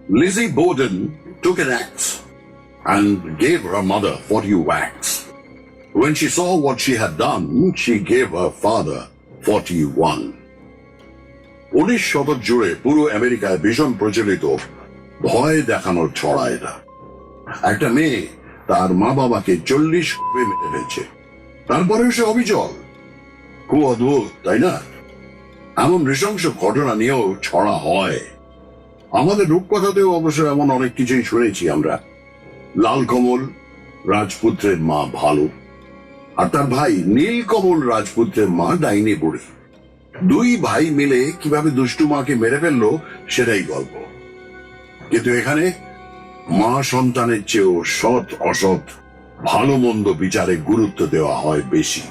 Lizzie Borden took an axe and gave her mother 40 whacks. When she saw what she had done, she gave her father 41. 19 শতক জুড়ে পুরো আমেরিকায় ভীষণ প্রচলিত ভয় দেখানোর ছড়া এটা। একটা মেয়ে তার মা বাবাকে 40 কোপে মেরে ফেলছে, তারপরেও সে অবিচল। খুব অদ্ভুত, তাই না? এমন নৃশংস ঘটনা নিয়েও ছড়া হয়। আমাদের রূপকথাতেও অবশ্য এমন অনেক কিছুই শুনেছি আমরা। লালকমল রাজপুত্রের মা ভালো, আর তার ভাই নীলকমল রাজপুত্রের মা ডাইনি বুড়ি। দুই ভাই মিলে কিভাবে দুষ্টু মাকে মেরে ফেললো সেটাই গল্প। কিন্তু এখানে মা সন্তানের চেয়েও সৎ অসৎ ভালো মন্দ বিচারে গুরুত্ব দেওয়া হয় বেশি।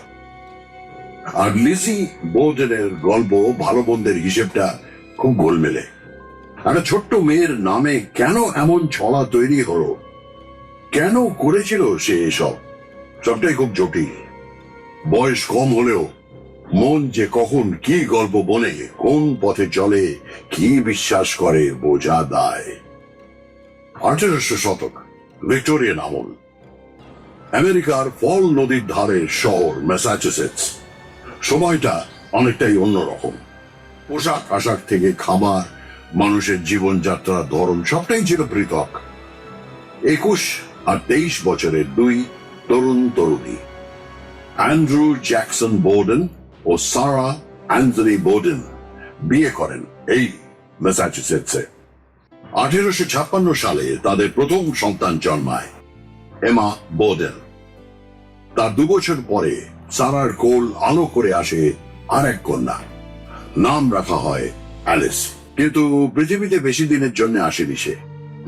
আর লিজি বোর্ডেনের গল্প ভালো মন্দের হিসেবটা খুব গোলমেলে। একটা ছোট্ট মেয়ের নামে কেন এমন ছড়া তৈরি হলো, কেন করেছিল সে এসব, সবটাই খুব জটিল। বয়স কম হলেও মন যে কখন কি গল্প বলে, কোন পথে চলে, কি বিশ্বাস করে বোঝা দায়। 1800 শতক, ভিক্টোরিয়ান আমল। আমেরিকার ফল নদীর ধারের শহর ম্যাসাচুসেটস। সময়টা অনেকটাই অন্যরকম। পোশাক আশাক থেকে খাবার, মানুষের জীবনযাত্রার ধরন সবটাই ছিল পৃথক। 21 আর 23 বছরের দুই তরুণ তরুণী, অ্যান্ড্রু জ্যাকসন বোর্ডেন ও সারা অ্যান্থনি বোর্ডেন বিয়ে করেন এই ম্যাসাচুসেটসে। 1856 সালে তাদের প্রথম সন্তান জন্মায়, এমা বোর্ডেন। তার 2 বছর পরে সারার কোল আলো করে আসে আর এক কন্যা। নাম রাখা হয় অ্যালিস। কিন্তু পৃথিবীতে বেশি দিনের জন্য আসেনি সে।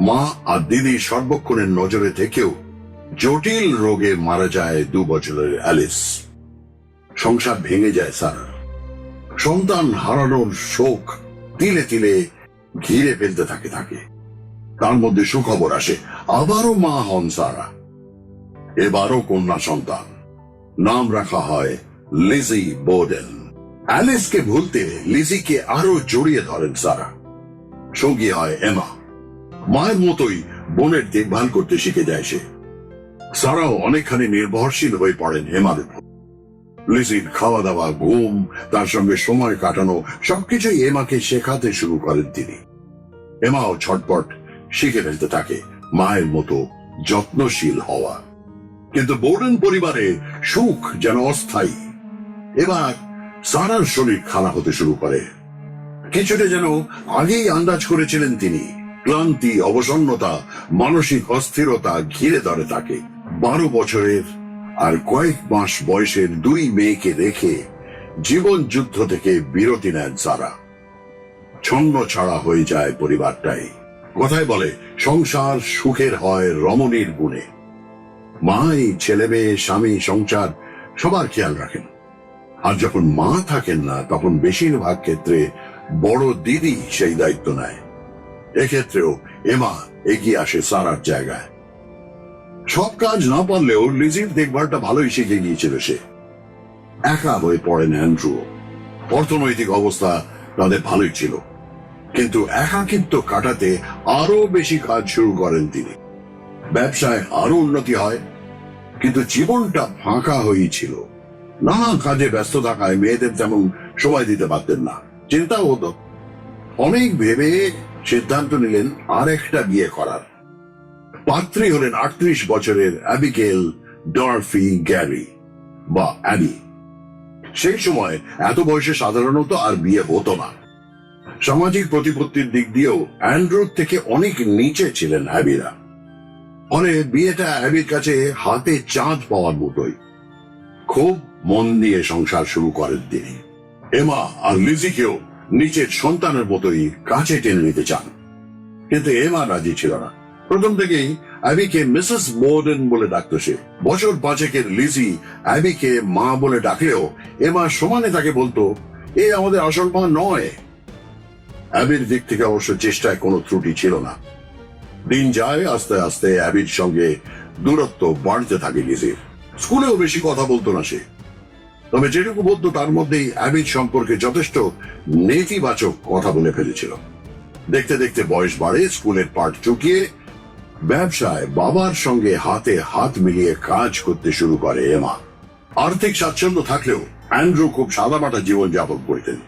মা আর দিদি সর্বক্ষণের নজরে থেকেও জটিল রোগে মারা যায় 2 বছরের অ্যালিস। সংসার ভেঙে যায় সারার। সন্তান হারানোর শোক তিলে তিলে ঘিরে ফেলতে থাকে। তার মধ্যে সুখবর আসে, আবারও মা হন সারা, এবারও কন্যা সন্তান। নাম রাখা হয় লিজি বোর্ডেন। অ্যালিসকে ভুলতে লিজিকে আরো জড়িয়ে ধরেন সারা। সঙ্গী হয় এমা। মায়ের মতোই বোনের দেখভাল করতে শিখে যায় সে। সারাও অনেকখানি নির্ভরশীল হয়ে পড়েন এমার উপর। লিজির খাওয়া দাওয়া, ঘুম, তার সঙ্গে সময় কাটানো সবকিছুই এমাকে শেখাতে শুরু করেন তিনি। এমাও ছটপট শিখে ফেলতে থাকে মায়ের মতো যত্নশীল হওয়া। কিন্তু বোর্ডেন পরিবারে সুখ যেন অস্থায়ী। এবার সারার শরীর খারাপ হতে শুরু করে। কিছুটা যেন আগেই আন্দাজ করেছিলেন তিনি। ক্লান্তি, অবসন্নতা, মানসিক অস্থিরতা ঘিরে ধরে তাকে। 12 বছরের আর কয়েক মাস বয়সের 2 মেয়েকে রেখে জীবন যুদ্ধ থেকে বিরতি নেন সারা। ছন্ন ছাড়া হয়ে যায় পরিবারটাই। কথায় বলে, সংসার সুখের হয় রমণীর গুণে। মাই ছেলে মেয়ে, স্বামী, সংসার সবার খেয়াল রাখেন। আর যখন মা থাকেন না, তখন বেশিরভাগ ক্ষেত্রে বড় দিদি সেই দায়িত্ব নেয়। এক্ষেত্রেও এমা এগিয়ে আসে সারার জায়গায়। সব কাজ না পারলেও লিজির দেখভালটা ভালোই শিখে গিয়েছিল সে। একা হয়ে পড়েন অ্যান্ড্রু। অর্থনৈতিক অবস্থা তাদের ভালোই ছিল, কিন্তু একাকিত্ব কাটাতে আরো বেশি কাজ শুরু করেন তিনি। ব্যবসায় আরো উন্নতি হয়, কিন্তু জীবনটা ফাঁকা হয়েছিল। নানা কাজে ব্যস্ত থাকায় মেয়েদের তেমন সময় দিতে পারতেন না। চিন্তাও হতো। অনেক ভেবে সিদ্ধান্ত নিলেন আরেকটা বিয়ে করার। পাত্রী হলেন 38 বছরের অ্যাবিগেল ডরফি গ্যারি বা অ্যাবি। সেই সময় এত বয়সে সাধারণত আর বিয়ে হতো না। সামাজিক প্রতিপত্তির দিক দিয়েও অ্যান্ড্রুর থেকে অনেক নিচে ছিলেন অ্যাবিরা। ফলে বিয়েটা অ্যাবির কাছে হাতে চাঁদ পাওয়ার মতোই। খুব মন দিয়ে সংসার শুরু করেন তিনি। এমা আর লিজিকেও নিচের সন্তানের মতোই কাছে টেনে নিতে চান, কিন্তু এমা রাজি ছিল না। প্রথম থেকেই অ্যাবিকে মিসেস বোর্ডেন বলে ডাকত সে। বছর 5 লিজি অ্যাবিকে মা বলে ডাকলেও এমা সমানে তাকে বলতো, এ আমাদের আসল মা নয়। অ্যাবির দিক থেকে অবশ্য চেষ্টায় কোনো ত্রুটি ছিল না। দিন যায়, আস্তে আস্তে অ্যাবির সঙ্গে দূরত্ব বাড়তে থাকে লিজির। স্কুলেও বেশি কথা বলতো না সে, তবে যেটুকু বলতো তার মধ্যেই অ্যাবির সম্পর্কে যথেষ্ট নেতিবাচক কথা বলে ফেলেছিল। দেখতে দেখতে বয়স বাড়ে, স্কুলের পাঠ চুকিয়ে ব্যবসায় বাবার সঙ্গে হাতে হাত মিলিয়ে কাজ করতে শুরু করে এমা। আর্থিক স্বাচ্ছন্দ্য থাকলেও অ্যান্ড্রু খুব সাদামাটা জীবন যাপন করতেন।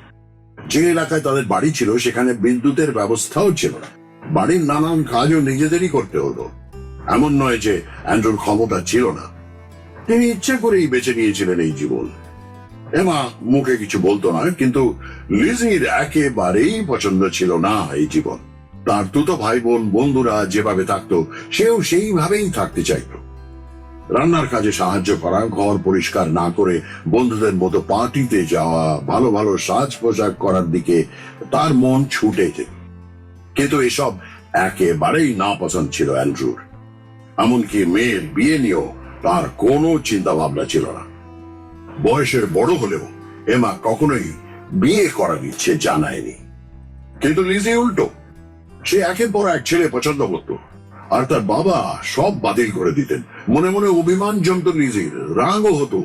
যে এলাকায় তাদের বাড়ি ছিল সেখানে বিদ্যুতের ব্যবস্থাও ছিল না, বাড়ির নানান কাজও নিজেদেরই করতে হতো। এমন নয় যে অ্যান্ড্রুর ক্ষমতা ছিল না, তিনি ইচ্ছে করেই বেছে নিয়েছিলেন এই জীবন। এমা মুখে কিছু বলতো না, কিন্তু লিজির একেবারেই পছন্দ ছিল না এই জীবন। তার দুটো ভাই বোন বন্ধুরা যেভাবে থাকতো সেও সেইভাবেই থাকতে চাইত। রান্নার কাজে সাহায্য করা, ঘর পরিষ্কার না করে বন্ধুদের মতো পার্টিতে যাওয়া, ভালো ভালো সাজ পোশাক করার দিকে তার মন ছুটে যেত। কিন্তু এসব একেবারেই না পছন্দ ছিল অ্যান্ড্রুর। এমনকি মেয়ের বিয়ে নিয়েও তার কোনো চিন্তা ভাবনা ছিল না। বয়সের বড় হলেও এমা কখনোই বিয়ে করার ইচ্ছে জানায়নি। কিন্তু লিজি উল্টো, সে একের পর এক ছেলে পছন্দ করত, আর তার বাবা সব বাতিল করে দিতেন। মনে মনে অভিমান জমত লিজির, রাগও হতো।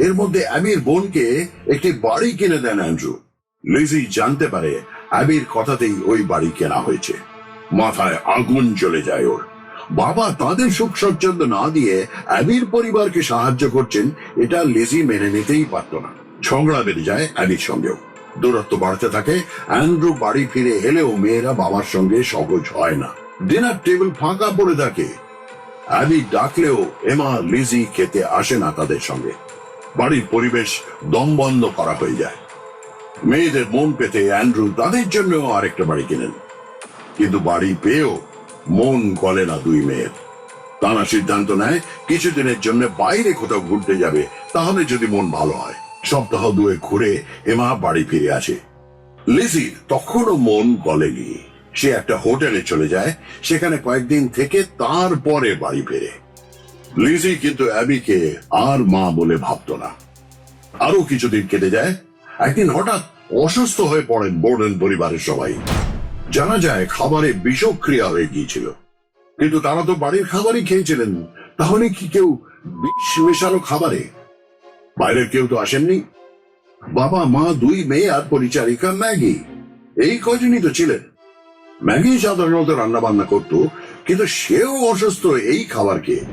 এর মধ্যে অ্যাবির বোনকে একটি বাড়ি কিনে দেন অ্যান্ড্রু। লিজি জানতে পারে অ্যাবির কথাতেই ওই বাড়ি কেনা হয়েছে। মাথায় আগুন জ্বলে যায় ওর। বাবা তাদের সুখ স্বচ্ছন্দ না দিয়ে অ্যাবির পরিবারকে সাহায্য করছেন, এটা লিজি মেনে নিতেই পারত না। ঝগড়া বেড়ে যায় অ্যাবির সঙ্গেও, দূরত্ব বাড়তে থাকে। অ্যান্ড্রু বাড়ি ফিরে এলেও মেয়েরা বাবার সঙ্গে সহজ হয় না। ডিনার টেবিল ফাঁকা পড়ে থাকে। অ্যাবি ডাকলেও এমা লিজি খেতে আসে না তাদের সঙ্গে। বাড়ির পরিবেশ দমবন্ধ করা হয়ে যায়। মেয়েদের মন পেতে অ্যান্ড্রু তাদের জন্য আরেকটা বাড়ি কিনেন, কিন্তু বাড়ি পেয়েও মন গলে না দুই মেয়ের। তারা সিদ্ধান্ত নেয় কিছুদিনের জন্য বাইরে কোথাও ঘুরতে যাবে, তাহলে যদি মন ভালো হয়। সপ্তাহ দুয়ে ঘুরে এমা বাড়ি ফিরে আসে। লিজির তখনও মন গলেনি। সে একটা হোটেলে চলে যায়, সেখানে কয়েকদিন থেকে তারপরে বাড়ি ফেরে। লিজি কিন্তু অ্যাবিকে আর মা বলে ভাবত না। আরো কিছুদিন কেটে যায়। একদিন হঠাৎ অসুস্থ হয়ে পড়েন বোর্ডেন পরিবারের সবাই। জানা যায় খাবারে বিষক্রিয়া হয়ে গিয়েছিল, কিন্তু তারা তো বাড়ির খাবারই খেয়েছিলেন। তাহলে কি কেউ বিষ মেশালো খাবারে? বাইরের কেউ তো আসেননি। বাবা, মা, দুই মেয়ে আর পরিচারিকা ম্যাগি, এই কজনই তো ছিলেন। ম্যাগি সাধারণত রান্না বান্না করত, কিন্তু সেও অসুস্থ এই খাবার খেয়ে।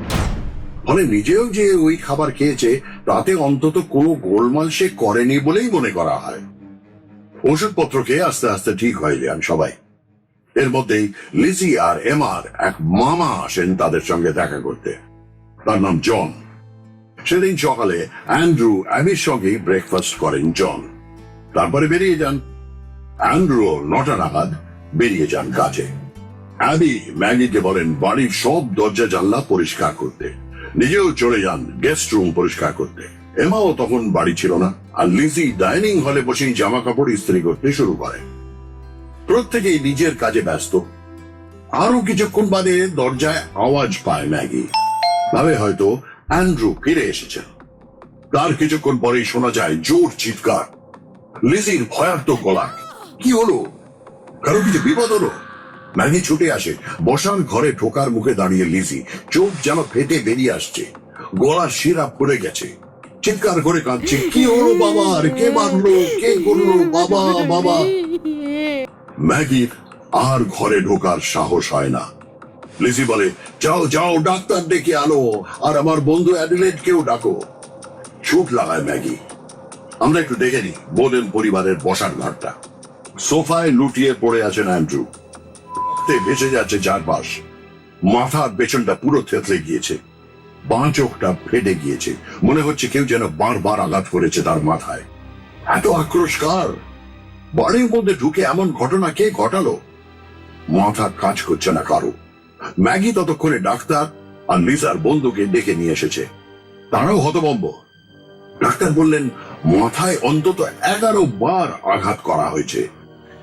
ফলে নিজেও যে ওই খাবার খেয়েছে তাতে অন্তত কোনো গোলমাল সে করেনি বলেই মনে করা হয়। ওষুধপত্র খেয়ে আস্তে আস্তে ঠিক হয়ে যান সবাই। এর মধ্যেই লিজি আর এমার এক মামা আসেন তাদের সঙ্গে দেখা করতে। তার নাম জন। সেদিন সকালে অ্যান্ড্রু অ্যাবির সঙ্গে ব্রেকফাস্ট করেন জন, তারপরে বেরিয়ে যান। অ্যান্ড্রু 9টা নাগাদ বেরিয়ে যান কাজে। অ্যাবি ম্যাগিকে বলেন বাড়ির সব দরজা জানলা পরিষ্কার করতে, নিজেও চলে যান গেস্ট রুম পরিষ্কার করতে। এমাও তখন বাড়ি ছিল না, আর লিজি ডাইনিং হলে বসেই জামা কাপড় ইস্ত্রি করতে শুরু করে। প্রত্যেকেই নিজের কাজে ব্যস্ত। আরো কিছুক্ষণ বাদে দরজায় আওয়াজ পায় ম্যাগি, ভাবে হয়তো অ্যান্ড্রু ফিরে এসেছেন। তার কিছুক্ষণ পরেই শোনা যায় জোর চিৎকার। লিজির ভয়ার্থ গলা। কি হলো? কারো কিছু বিপদ হলো? ম্যাগি ছুটে আসে। বসার ঘরে ঢোকার মুখে দাঁড়িয়ে লিজি, চোখ যেন ফেটে বেরিয়ে আসছে, গলার শিরা পড়ে গেছে, চিৎকার করে কাঁদছে। কি হলো বাবা? আর কে মারলো? কে করলো? বাবা, বাবা। ম্যাগির আর ঘরে ঢোকার সাহস হয় না। লিজি বলে, যাও যাও, ডাক্তার ডেকে আনো, আর আমার বন্ধু অ্যাডিলেডকেও ডাকো। ছুট লাগায় ম্যাগি। আমরা একটু দেখে নিই বোলেন পরিবারের বসার ঘরটা। সোফায় লুটিয়ে পড়ে আছেন অ্যান্ড্রু, ভেসে যাচ্ছে চারপাশ। মাথার পেছনটা পুরো থেতলে গিয়েছে, বাঁ চোখটা ফেটে গিয়েছে। মনে হচ্ছে কেউ যেন বারবার আঘাত করেছে তার মাথায়। এত আক্রোশ কার? বাড়ির মধ্যে ঢুকে এমন ঘটনা কে ঘটালো? মাথা কাজ করছে না কারো। ম্যাগি ততক্ষণে ডাক্তার আর লিজার বন্ধুকে ডেকে নিয়ে এসেছে। তারাও হতভম্ব। ডাক্তার বললেন মাথায় অন্তত 11 বার আঘাত করা হয়েছে,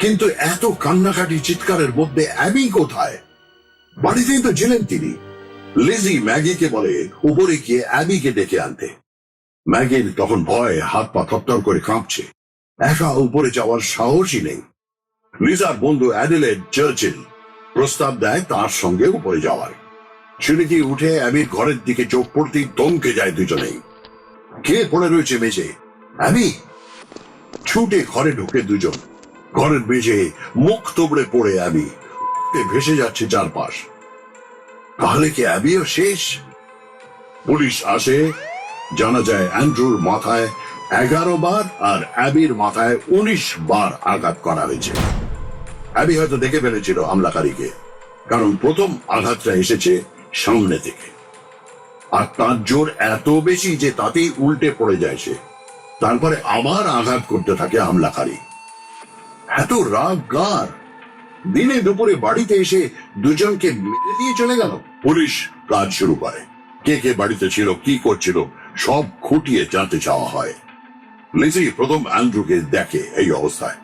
কিন্তু এত কান্নাকাটি চিৎকারের মধ্যে অ্যাবি কোথায়? বাড়িতেই তো ছিলেন তিনি। লিজি ম্যাগিকে বলে উপরে গিয়ে অ্যাবিকে ডেকে আনতে। ম্যাগির তখন ভয়ে হাত পা থরথর করে কাঁপছে, একা উপরে যাওয়ার সাহসই নেই। লিজার বন্ধু অ্যাডিলেড চার্চিল প্রস্তাব দেয় তার সঙ্গে উপরে যাওয়ার। সিঁড়ি দিয়ে উঠে অ্যাবির ঘরের দিকে চোখ পড়তেই থমকে যায় দুজনেই। কে পড়ে রয়েছে মেঝে? অ্যাবি। ছুটে ঘরে ঢুকে দুজন। ঘরের মেঝে মুখ তোবড়ে পড়ে অ্যাবি ভেসে যাচ্ছে চারপাশ। তাহলে কি অ্যাবিও শেষ? পুলিশ আসে, জানা যায় অ্যান্ড্রুর মাথায় 11 বার আর অ্যাবির মাথায় 19 বার আঘাত করা হয়েছে। অ্যাবি হয়তো দেখে ফেলেছিল হামলাকারীকে, কারণ প্রথম আঘাতটা এসেছে সামনে থেকে, আর তার জোর এত বেশি যে তাতেই উল্টে পড়ে যায় সে। তারপরে আবার আঘাত করতে থাকে হামলাকারী। এত রাগ কার? দিনে দুপুরে বাড়িতে এসে দুজনকে মেরে দিয়ে চলে গেল। পুলিশ কাজ শুরু করে। কে কে বাড়িতে ছিল, কি করছিল, সব খুঁটিয়ে জানতে চাওয়া হয়। লিজি প্রথম অ্যান্ড্রুকে দেখে এই অবস্থায়।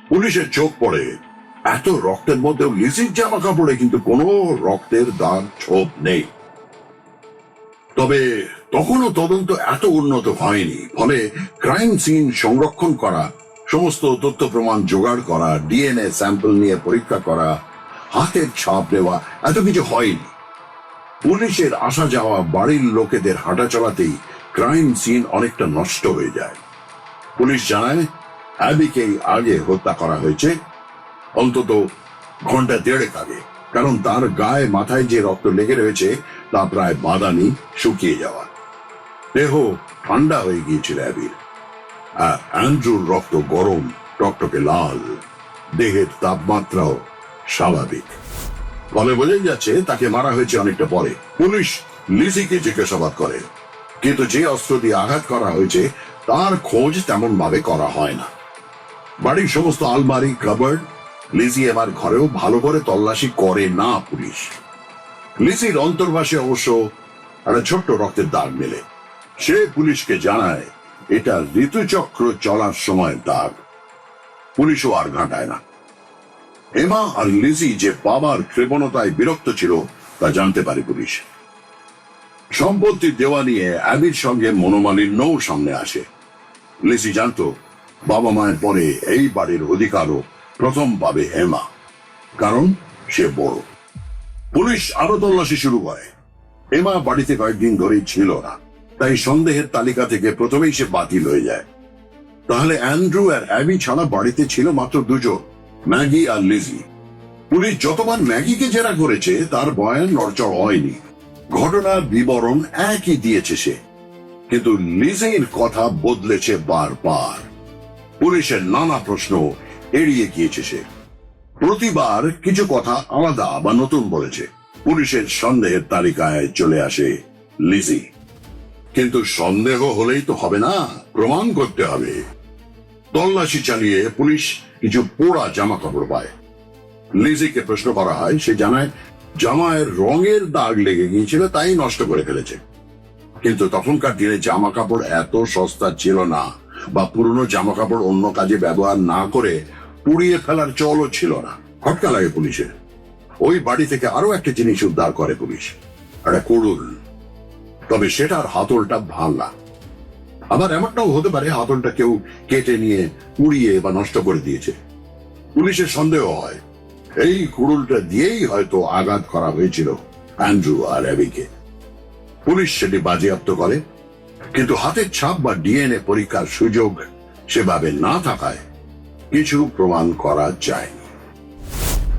পুলিশের চোখ পড়ে এত রক্তের মধ্যেও লিজির জামা কাপড়ে কিন্তু কোনো রক্তের দাগ ছোপ নেই। তবে তখনও তদন্ত এত উন্নত হয়নি, ফলে ক্রাইম সিন সংরক্ষণ করা, সমস্ত তথ্য প্রমাণ জোগাড় করা, ডিএনএ স্যাম্পল নিয়ে পরীক্ষা করা, হাতের ছাপ নেওয়া, এত কিছু হয়নি। পুলিশের আসা যাওয়া, বাড়ির লোকেদের হাঁটা চলাতেই ক্রাইম সিন অনেকটা নষ্ট হয়ে যায়। পুলিশ জানায় অ্যাবিকেই আগে হত্যা করা হয়েছে, অন্তত ঘন্টা 1.5 আগে, কারণ তার গায়ে মাথায় যে রক্ত লেগে রয়েছে তা প্রায় বাদামি, শুকিয়ে যাওয়া। দেহ ঠান্ডা হয়ে গিয়েছিল অ্যাবির, আর অ্যান্ড্রুর রক্ত গরম, টকটকে লাল, দেহের তাপমাত্রাও স্বাভাবিক। ফলে বোঝাই যাচ্ছে তাকে মারা হয়েছে অনেকটা পরে। পুলিশ লিজিকে জিজ্ঞাসাবাদ করে, কিন্তু যে অস্ত্র দিয়ে আঘাত করা হয়েছে তার খোঁজ তেমন ভাবে করা হয় না। বাড়ির সমস্ত আলমারি, কাবার্ড, লিজি এবার ঘরেও ভালো করে তল্লাশি করে না পুলিশ। লিজির অন্তর্বাসে অবশ্য একটা ছোট্ট রক্তের দাগ মেলে। সে পুলিশকে জানায় এটা ঋতুচক্র চলার সময় দাগ। পুলিশও আর ঘাঁটায় না। এমা আর লিজি যে বাবার কৃপণতায় বিরক্ত ছিল তা জানতে পারে পুলিশ। সম্পত্তি দেওয়া নিয়ে অ্যাবির সঙ্গে মনোমালিন্যও সামনে আসে। লিজি জানতো বাবা মায়ের পরে এই বাড়ির অধিকারও প্রথম পাবে এমা, কারণ সে বড়। পুলিশ আরো তল্লাশি শুরু করে। এমা বাড়িতে কয়েকদিন ধরেই ছিল না, তাই সন্দেহের তালিকা থেকে প্রথমেই সে বাতিল হয়ে যায়। তাহলে অ্যান্ড্রু আর অ্যাবি ছাড়া বাড়িতে ছিল মাত্র দুজন, ম্যাগি আর লিজি। পুলিশ যতবার ম্যাগিকে জেরা করেছে তার বয়ান নড়চড় হয়নি, ঘটনার বিবরণ একই দিয়েছে সে, কিন্তু লিজির কথা বদলেছে বারবার। পুলিশের নানা প্রশ্ন এড়িয়ে গিয়েছে সে, প্রতিবার কিছু কথা আলাদা বা নতুন বলেছে। পুলিশের সন্দেহের তালিকায় চলে আসে লিজি। কিন্তু সন্দেহ হলেই তো হবে না, প্রমাণ করতে হবে। তল্লাশি চালিয়ে পুলিশ কিছু পোড়া জামা কাপড় পায়। লিজিকে প্রশ্ন করা হয়, সে জানায় জামায়ের রঙের দাগ লেগে গিয়েছিল, তাই নষ্ট করে ফেলেছে। কিন্তু তখনকার দিনে জামা কাপড় এত সস্তা ছিল না, বা পুরনো জামা কাপড় অন্য কাজে ব্যবহার না করে পুড়িয়ে ফেলার চলও ছিল না। খটকা লাগে পুলিশের। ওই বাড়ি থেকে আরো একটা জিনিস উদ্ধার করে পুলিশ, একটা কুড়ুল। তবে সেটার হাতলটা ভাঙা। আবার এমনটাও হতে পারে হাতলটা কেউ কেটে নিয়ে পুড়িয়ে বা নষ্ট করে দিয়েছে। পুলিশের সন্দেহ হয় এই কুড়ুলটা দিয়েই হয়তো আঘাত করা হয়েছিল অ্যান্ড্রু আর অ্যাবিকে। পুলিশ সেটি বাজেয়াপ্ত করে, কিন্তু হাতের ছাপ বা ডিএনএ পরীক্ষার সুযোগ সেভাবে না থাকায় কিছু প্রমাণ করা যায়নি।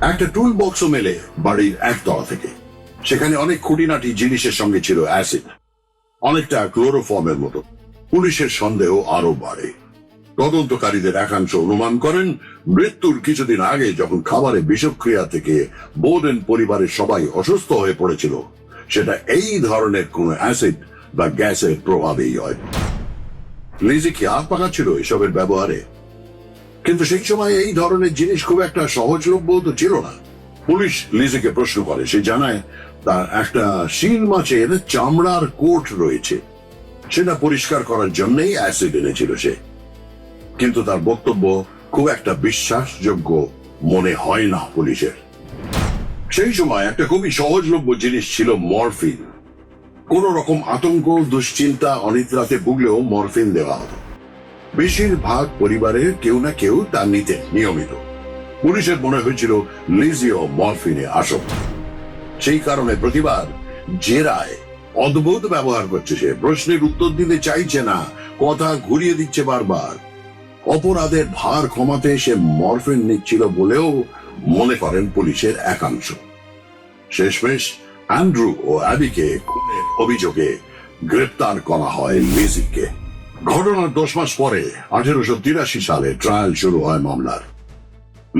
একটা টুল বক্সও মেলে বাড়ির একতলা থেকে। সেখানে অনেক খুঁটিনাটি জিনিসের সঙ্গে ছিল অ্যাসিড, অনেকটা ক্লোরোফর্মের মতো। পুলিশের সন্দেহ আরো বাড়ে। তদন্তকারীদের একাংশ অনুমান করেন মৃত্যুর কিছুদিন আগে যখন খাবারে বিষক্রিয়া থেকে বোডেন পরিবারের সবাই অসুস্থ হয়ে পড়েছিল, সেটা এই ধরনের কোন অ্যাসিড বা গ্যাসের প্রভাবেই হয়। লিজি কি হাত পাকাচ্ছিল এসবের ব্যবহারে? কিন্তু সেই সময় এই ধরনের জিনিস খুব একটা সহজলভ্য তো ছিল না। পুলিশ লিজিকে প্রশ্ন করে, সে জানায় তার একটা শিল মাছের চামড়ার কোট রয়েছে, সেটা পরিষ্কার করার জন্যই অ্যাসিড এনেছিল সে। কিন্তু তার বক্তব্য খুব একটা বিশ্বাসযোগ্য মনে হয় না পুলিশের। সেই সময় একটা খুবই সহজলভ্য জিনিস ছিল মরফিন। কোন রকম আতঙ্ক, দুশ্চিন্তা, অনিদ্রাতে ভুগলেও মরফিন দেওয়া হতো। বেশিরভাগ পরিবারের কেউ না কেউ তা নিতে নিয়মিত। পুলিশের মনে হয়েছিল লিজিও মরফিনে আসক্ত। সেই কারণে প্রতিবার জেরায় অদ্ভুত ব্যবহার করছে সে। প্রশ্নের উত্তর দিতে চাইছে না, কথা ঘুরিয়ে দিচ্ছে বারবার। অপরাধের ভার কমাতে সে মরফিন নিচ্ছিল বলেও মনে করেন পুলিশের একাংশ। শেষমেশ অ্যান্ড্রু ও অ্যাবিকে খুনের অভিযোগে গ্রেপ্তার করা হয় লিজিকে। ঘটনার 10 মাস পরে 1883 সালে ট্রায়াল শুরু হয় মামলার।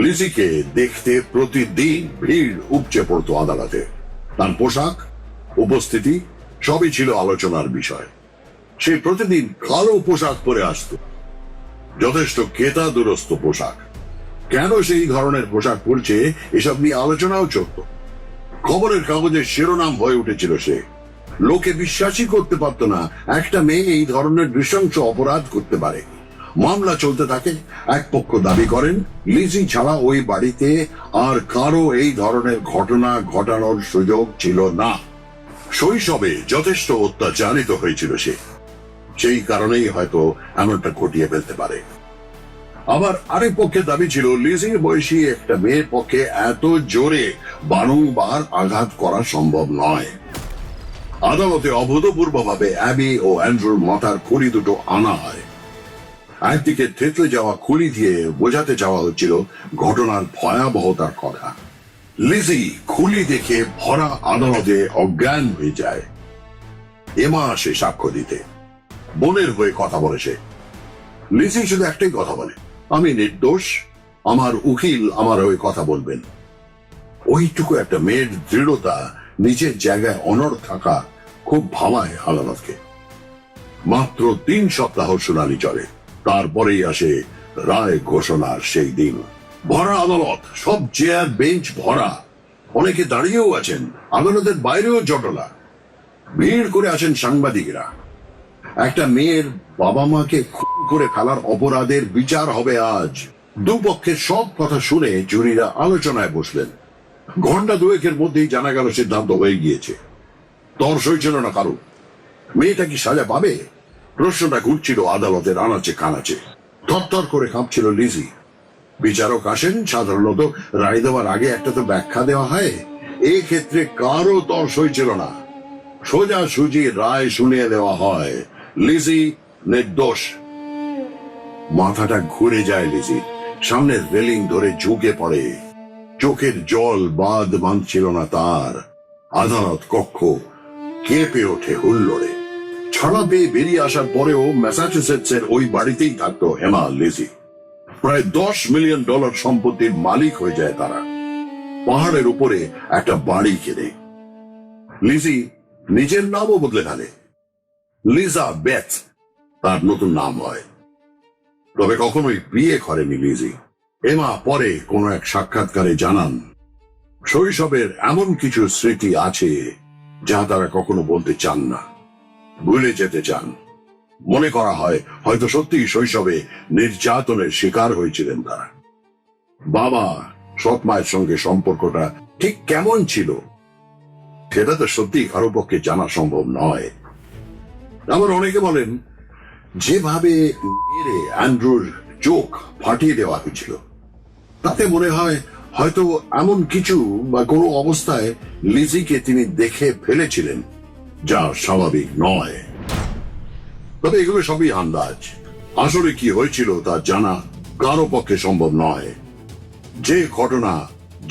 লিজিকে দেখতে প্রতিদিন ভিড় উপচে পড়তো আদালতে। তার পোশাক, উপস্থিতি সবই ছিল আলোচনার বিষয়। সে প্রতিদিন কালো পোশাক পরে আসতো, যথেষ্ট কেতা দুরস্ত পোশাক। কেন সেই ধরনের পোশাক পরছে এসব নিয়ে আলোচনাও চলত। খবরের কাগজের শিরোনাম হয়ে উঠেছিল সে। লোকে বিশ্বাসই করতে পারত না একটা মেয়ে এই ধরনের নৃশংস অপরাধ করতে পারে। মামলা চলতে থাকে। এক পক্ষ দাবি করেন লিজি ছাড়া ওই বাড়িতে আর কারো এই ধরনের ঘটনা ঘটানোর সুযোগ ছিল না। শৈশবে যথেষ্ট অত্যাচারিত হয়েছিল সে, সেই কারণেই হয়তো এমনটা ঘটিয়ে ফেলতে পারে। আবার আরেক পক্ষে দাবি ছিল লিজির বয়সী একটা মেয়ের পক্ষে এত জোরে বারংবার আঘাত করা সম্ভব নয়। আদালতে অভূতপূর্বভাবে অ্যাবি ও অ্যান্ড্রুর মাথার খুলি দুটো আনা হয়। একদিকে থেতলে যাওয়া খুলি দিয়ে বোঝাতে চাওয়া হচ্ছিল ঘটনার ভয়াবহতার কথা। লিজি খুলি দেখে ভরা আদালতে অজ্ঞান হয়ে যায়। এমা আসে সাক্ষ্য দিতে। বোনের হয়ে কথা বলে সে। লিজি শুধু একটাই কথা বলে, আমি নির্দোষ, আমার উকিল আমার হয়ে কথা বলবেন। ওইটুকু একটা মেয়ের দৃঢ়তা, নিজের জায়গায় অনড় থাকা খুব ভাবায় আদালতকে। মাত্র 3 সপ্তাহ শুনানি চলে, তারপরেই আসে রায় ঘোষণার সেই দিন। ভরা আদালত, সব চেয়ার বেঞ্চ ভরা, অনেকে দাঁড়িয়েও আছেন, আদালতের বাইরেও জটলা। ভিড় করে আসেন সাংবাদিকরা। একটা মেয়ের বাবা মাকে খুন করে ফেলার অপরাধের বিচার হবে আজ। দুপক্ষের সব কথা শুনে জুরিরা আলোচনায় বসলেন। ঘন্টা দুয়েকের মধ্যেই জানা গেল সিদ্ধান্ত হয়ে গিয়েছে। তর্স হয়েছিল না কারো। মেয়েটা কি সাজা পাবে? প্রশ্নটা ঘুরছিল আদালতের আনাচে কানাচে। থরথর করে কাঁপছিল লিজি। বিচারক আসেন, সাধারণত রায় দেওয়ার আগে একটা তো ব্যাখ্যা দেওয়া হয়। এই ক্ষেত্রে কারো তর্স হয়েছিল না। সোজা সুজি রায় শুনিয়ে দেওয়া হয়, লিজি নির্দোষ। মাথাটা ঘুরে যায় লিজি, সামনের রেলিং ধরে ঝুঁকে পড়ে। চোখের জল বাদ মানছিল না তার। আদালত কক্ষ কেঁপে ওঠে হুল্লোড়ে। ছাড়া পেয়ে বেরিয়ে আসার পরেও ম্যাসাচুসেটসের ওই বাড়িতেই থাকতো এমা লিজি। প্রায় $10 মিলিয়ন সম্পত্তির মালিক হয়ে যায় তারা। পাহাড়ের উপরে একটা বাড়ি কেনে। লিজি নিজের নামও বদলে ফেলে। লিজা বেথ তার নতুন নাম হয়। তবে কখনোই বিয়ে করেনি লিজি। এমা পরে কোনো এক সাক্ষাৎকারে জানান, শৈশবের এমন কিছু স্মৃতি আছে যা তারা কখনো বলতে চান না, ভুলে যেতে চান। মনে করা হয় হয়তো সত্যিই শৈশবে নির্যাতনের শিকার হয়েছিলেন তারা। বাবা সৎ মায়ের সঙ্গে সম্পর্কটা ঠিক কেমন ছিল সেটা তো সত্যি কারো পক্ষে জানা সম্ভব নয়। আবার অনেকে বলেন যেভাবে মেরে অ্যান্ড্রুর চোখ ফাটিয়ে দেওয়া হয়েছিল, তাতে মনে হয় হয়তো এমন কিছু বা কোনো অবস্থায় লিজিকে তিনি দেখে ফেলেছিলেন যা স্বাভাবিক নয়। তবে এগুলো সবই আন্দাজ। আসলে কি হয়েছিল তা জানা কারো পক্ষে সম্ভব নয়। যে ঘটনা,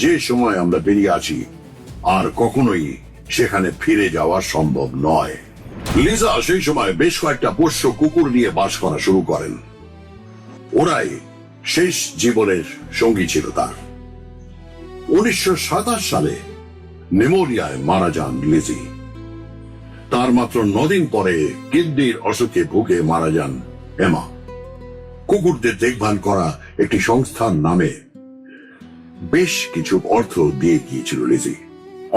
যে সময় আমরা বেরিয়ে আছি, আর কখনোই সেখানে ফিরে যাওয়া সম্ভব নয়। লিজা সেই সময় বেশ কয়েকটা পোষ্য কুকুর নিয়ে বাস করা শুরু করেন। ওরাই শেষ জীবনের সঙ্গী ছিল তার। 1927 সালে নিউমোনিয়ায় মারা যান লিজি। তার মাত্র 9 দিন পরে কিডনির অসুখে ভুগে মারা যান এমা। কুকুরদের দেখভাল করা একটি সংস্থার নামে বেশ কিছু অর্থ দিয়ে গিয়েছিল লিজি।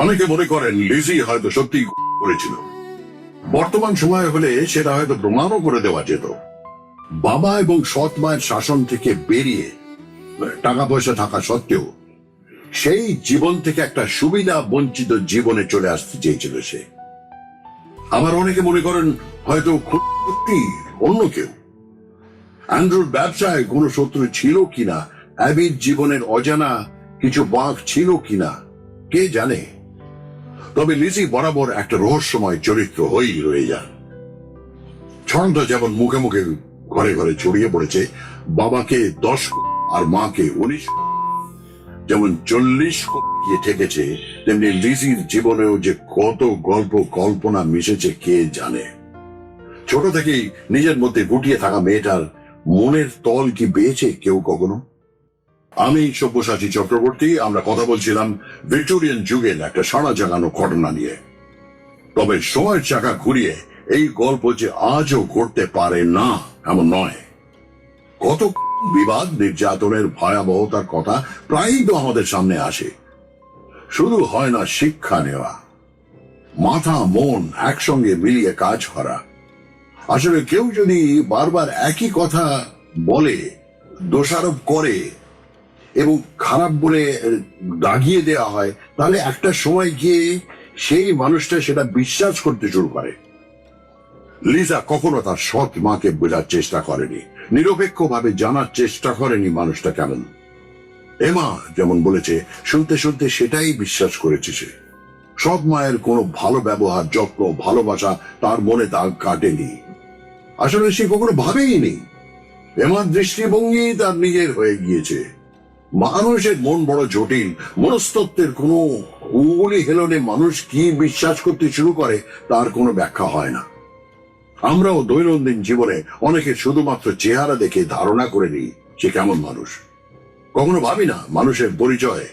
অনেকে মনে করেন লিজি হয়তো সত্যি করেছিল। বর্তমান সময়ে হলে সেটা হয়তো প্রমাণও করে দেওয়া যেত। বাবা এবং সৎ মায়ের শাসন থেকে বেরিয়ে টাকা পয়সা থাকা সত্ত্বেও সেই জীবন থেকে একটা সুবিধা বঞ্চিত জীবনে চলে আসতে চেয়েছিল সে। আবার অনেকে মনে করেন হয়তো সত্যি অন্য কেউ। অ্যান্ড্রুর ব্যবসায় কোনো শত্রু ছিল কিনা, অ্যাবির জীবনের অজানা কিছু বাঁক ছিল কিনা, কে জানে। তবে লিজি বরাবর একটা রহস্যময় চরিত্র হয়েই রয়ে যান। ছড়াটা যেমন মুখে মুখে ঘরে ঘরে ছড়িয়ে পড়েছে বাবাকে 10 আর মাকে 19। যেমন 40 গিয়ে ঠেকেছে, তেমনি লিজির জীবনেও যে কত গল্প কল্পনা মিশেছে কে জানে। ছোট থেকেই নিজের মধ্যে গুটিয়ে থাকা মেয়েটার মনের তল কি পেয়েছে কেউ কখনো? আমি সব্যসাচী চক্রবর্তী, আমরা কথা বলছিলাম ভিক্টোরিয়ান যুগের একটা সাড়া জাগানো ঘটনা নিয়ে। তবে সময়ের চাকা ঘুরিয়ে এই গল্প যে আজও ঘটতে পারে না এমন নয়। কত বিবাদ নির্যাতনের ভয়াবহতার কথা প্রায়ই তো আমাদের সামনে আসে। শুধু হয় না শিক্ষা নেওয়া, মাথা মন একসঙ্গে মিলিয়ে কাজ করা। আসলে কেউ যদি বারবার একই কথা বলে, দোষারোপ করে এবং খারাপ বলে দাগিয়ে দেওয়া হয়, তাহলে একটা সময় গিয়ে সেই মানুষটা সেটা বিশ্বাস করতে শুরু করে। লিজা কখনো তার সৎ মাকে বোঝার চেষ্টা করেনি, নিরপেক্ষভাবে জানার চেষ্টা করেনি মানুষটা কেমন। এমা যেমন বলেছে, শুনতে শুনতে সেটাই বিশ্বাস করেছে সে। সৎ মায়ের কোনো ভালো ব্যবহার, যত্ন, ভালোবাসা তার মনে দাগ কাটেনি। আসলে সে কখনো ভাবেইনি। এমার দৃষ্টিভঙ্গি তার নিজের হয়ে গিয়েছে। মানুষের মন বড় জটিল, মনস্তত্ত্বের কোনো উঙ্গুলি হেলনে মানুষ কি বিশ্বাস করতে শুরু করে তার কোনো ব্যাখ্যা হয় না। আমরাও দৈনন্দিন জীবনে অনেকে শুধুমাত্র চেহারা দেখে ধারণা করে নিই সে কেমন মানুষ। কখনো ভাবি না মানুষের পরিচয়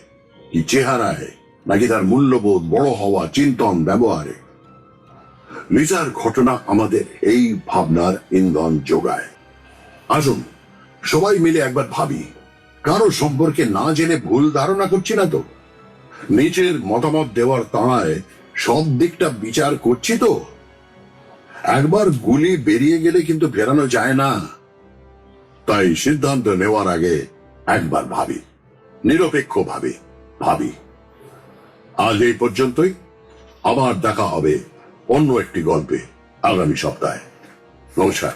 কি চেহারায়, নাকি তার মূল্যবোধ, বড় হওয়া, চিন্তন, ব্যবহারে। লিজার ঘটনা আমাদের এই ভাবনার ইন্ধন যোগায়। আসুন সবাই মিলে একবার ভাবি, কারো সম্পর্কে না জেনে ভুল ধারণা করছি না তো? নিজের মতামত দেওয়ার তাড়ায় সব দিকটা বিচার করছি তো? একবার গুলি বেরিয়ে গেলে কিন্তু ফেরানো যায় না। তাই সিদ্ধান্ত নেওয়ার আগে একবার ভাবি, নিরপেক্ষ ভাবি। আজ এই পর্যন্তই। আবার দেখা হবে অন্য একটি গল্পে আগামী সপ্তাহে। নমস্কার।